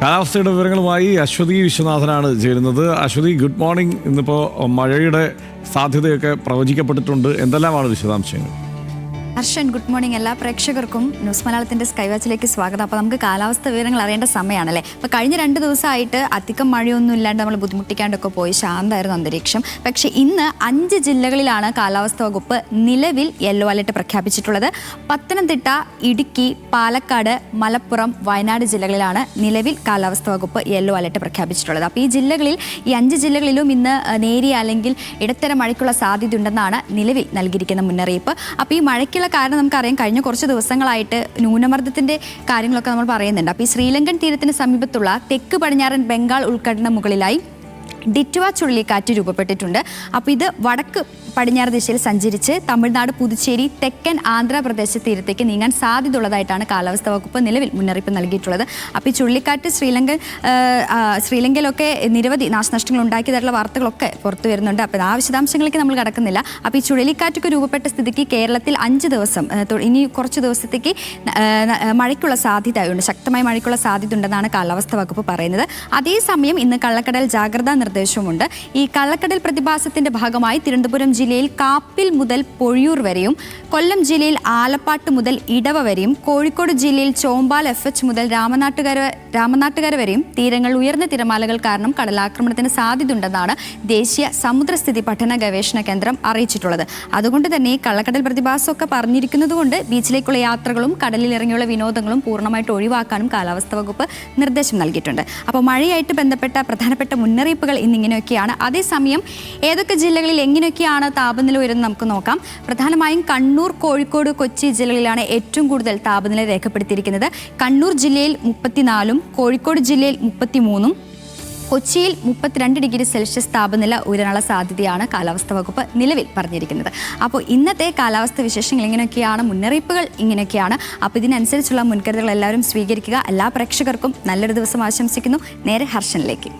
കാലാവസ്ഥയുടെ വിവരങ്ങളുമായി അശ്വതി വിശ്വനാഥനാണ് ചേരുന്നത്. Aswathy, good morning. ഇന്നിപ്പോൾ മഴയുടെ സാധ്യതയൊക്കെ പ്രവചിക്കപ്പെട്ടിട്ടുണ്ട്. എന്തെല്ലാമാണ് വിശദാംശങ്ങൾ? Harshan, good morning. എല്ലാ പ്രേക്ഷകർക്കും ന്യൂസ് മലയാളത്തിൻ്റെ സ്കൈവാച്ചിലേക്ക് സ്വാഗതം. അപ്പോൾ നമുക്ക് കാലാവസ്ഥ വിവരങ്ങൾ അറിയേണ്ട സമയമാണല്ലേ. അപ്പോൾ കഴിഞ്ഞ 2 ദിവസമായിട്ട് അധികം മഴയൊന്നും ഇല്ലാണ്ട് നമ്മൾ ബുദ്ധിമുട്ടിക്കാണ്ടൊക്കെ പോയി ശാന്തമായിരുന്നു അന്തരീക്ഷം. പക്ഷേ ഇന്ന് 5 ജില്ലകളിലാണ് കാലാവസ്ഥ വകുപ്പ് നിലവിൽ യെല്ലോ അലർട്ട് പ്രഖ്യാപിച്ചിട്ടുള്ളത്. പത്തനംതിട്ട, ഇടുക്കി, പാലക്കാട്, മലപ്പുറം, വയനാട് ജില്ലകളിലാണ് നിലവിൽ കാലാവസ്ഥ വകുപ്പ് യെല്ലോ അലർട്ട് പ്രഖ്യാപിച്ചിട്ടുള്ളത്. അപ്പോൾ ഈ ജില്ലകളിൽ, ഈ 5 ജില്ലകളിലും ഇന്ന് നേരിയ അല്ലെങ്കിൽ ഇടത്തരം മഴയ്ക്കുള്ള സാധ്യതയുണ്ടെന്നാണ് നിലവിൽ നൽകിയിരിക്കുന്ന മുന്നറിയിപ്പ്. അപ്പോൾ ഈ മഴയ്ക്കുള്ള കാരണം നമുക്കറിയാം, കഴിഞ്ഞ കുറച്ച് ദിവസങ്ങളായിട്ട് ന്യൂനമർദ്ദത്തിൻ്റെ കാര്യങ്ങളൊക്കെ നമ്മൾ പറയുന്നുണ്ട്. അപ്പോൾ ഈ ശ്രീലങ്കൻ തീരത്തിന് സമീപത്തുള്ള തെക്ക് പടിഞ്ഞാറൻ ബംഗാൾ ഉൾക്കടലിന് മുകളിലായി ഡിറ്റ്വ ചുഴലിക്കാറ്റ് രൂപപ്പെട്ടിട്ടുണ്ട്. അപ്പോൾ ഇത് വടക്ക് പടിഞ്ഞാറ് ദിശയിൽ സഞ്ചരിച്ച് തമിഴ്നാട്, പുതുച്ചേരി, തെക്കൻ ആന്ധ്രാപ്രദേശ് തീരത്തേക്ക് നീങ്ങാൻ സാധ്യതയുള്ളതായിട്ടാണ് കാലാവസ്ഥാ വകുപ്പ് നിലവിൽ മുന്നറിയിപ്പ് നൽകിയിട്ടുള്ളത്. അപ്പോൾ ഈ ചുഴലിക്കാറ്റ് ശ്രീലങ്കയിലൊക്കെ നിരവധി നാശനഷ്ടങ്ങൾ ഉണ്ടാക്കിയതായിട്ടുള്ള വാർത്തകളൊക്കെ പുറത്തു വരുന്നുണ്ട്. അപ്പോൾ ആ വിശദാംശങ്ങളിലേക്ക് നമ്മൾ കടക്കുന്നില്ല. അപ്പോൾ ഈ ചുഴലിക്കാറ്റൊക്കെ രൂപപ്പെട്ട സ്ഥിതിക്ക് കേരളത്തിൽ 5 ദിവസം, ഇനി കുറച്ച് ദിവസത്തേക്ക് മഴയ്ക്കുള്ള സാധ്യതയുണ്ട്, ശക്തമായ മഴയ്ക്കുള്ള സാധ്യത ഉണ്ടെന്നാണ് കാലാവസ്ഥാ വകുപ്പ് പറയുന്നത്. അതേസമയം ഇന്ന് കള്ളക്കടൽ ജാഗ്രതാ നിർദ്ദേശമുണ്ട്. ഈ കള്ളക്കടൽ പ്രതിഭാസത്തിന്റെ ഭാഗമായി തിരുവനന്തപുരം ജില്ലയിൽ കാപ്പിൽ മുതൽ പൊഴിയൂർ വരെയും, കൊല്ലം ജില്ലയിൽ ആലപ്പാട്ട് മുതൽ ഇടവ വരെയും, കോഴിക്കോട് ജില്ലയിൽ ചോമ്പാൽ FH മുതൽ രാമനാട്ടുകര വരെയും തീരങ്ങൾ ഉയർന്ന തിരമാലകൾ കാരണം കടലാക്രമണത്തിന് സാധ്യതയുണ്ടെന്നാണ് ദേശീയ സമുദ്രസ്ഥിതി പഠന ഗവേഷണ കേന്ദ്രം അറിയിച്ചിട്ടുള്ളത്. അതുകൊണ്ട് തന്നെ ഈ കള്ളക്കടൽ പ്രതിഭാസമൊക്കെ പറഞ്ഞിരിക്കുന്നത് കൊണ്ട് ബീച്ചിലേക്കുള്ള യാത്രകളും കടലിൽ ഇറങ്ങിയുള്ള വിനോദങ്ങളും പൂർണ്ണമായിട്ട് ഒഴിവാക്കാനും കാലാവസ്ഥാ വകുപ്പ് നിർദ്ദേശം നൽകിയിട്ടുണ്ട്. അപ്പോൾ മഴയായിട്ട് ബന്ധപ്പെട്ട പ്രധാനപ്പെട്ട മുന്നറിയിപ്പുകൾ ഇന്നിങ്ങനെയൊക്കെയാണ്. അതേസമയം ഏതൊക്കെ ജില്ലകളിൽ എങ്ങനെയൊക്കെയാണ് താപനില ഉയരുന്നത് നമുക്ക് നോക്കാം. പ്രധാനമായും കണ്ണൂർ, കോഴിക്കോട്, കൊച്ചി ജില്ലകളിലാണ് ഏറ്റവും കൂടുതൽ താപനില രേഖപ്പെടുത്തിയിരിക്കുന്നത്. കണ്ണൂർ ജില്ലയിൽ 34, കോഴിക്കോട് ജില്ലയിൽ 33, കൊച്ചിയിൽ 32 ഡിഗ്രി സെൽഷ്യസ് താപനില ഉയരാനുള്ള സാധ്യതയാണ് കാലാവസ്ഥാ വകുപ്പ് നിലവിൽ പറഞ്ഞിരിക്കുന്നത്. അപ്പോൾ ഇന്നത്തെ കാലാവസ്ഥ വിശേഷങ്ങൾ ഇങ്ങനെയൊക്കെയാണ്, മുന്നറിയിപ്പുകൾ ഇങ്ങനെയൊക്കെയാണ്. അപ്പോൾ ഇതിനനുസരിച്ചുള്ള മുൻകരുതലുകൾ എല്ലാവരും സ്വീകരിക്കുക. എല്ലാ പ്രേക്ഷകർക്കും നല്ലൊരു ദിവസം ആശംസിക്കുന്നു. നേരെ ഹർഷനിലേക്ക്.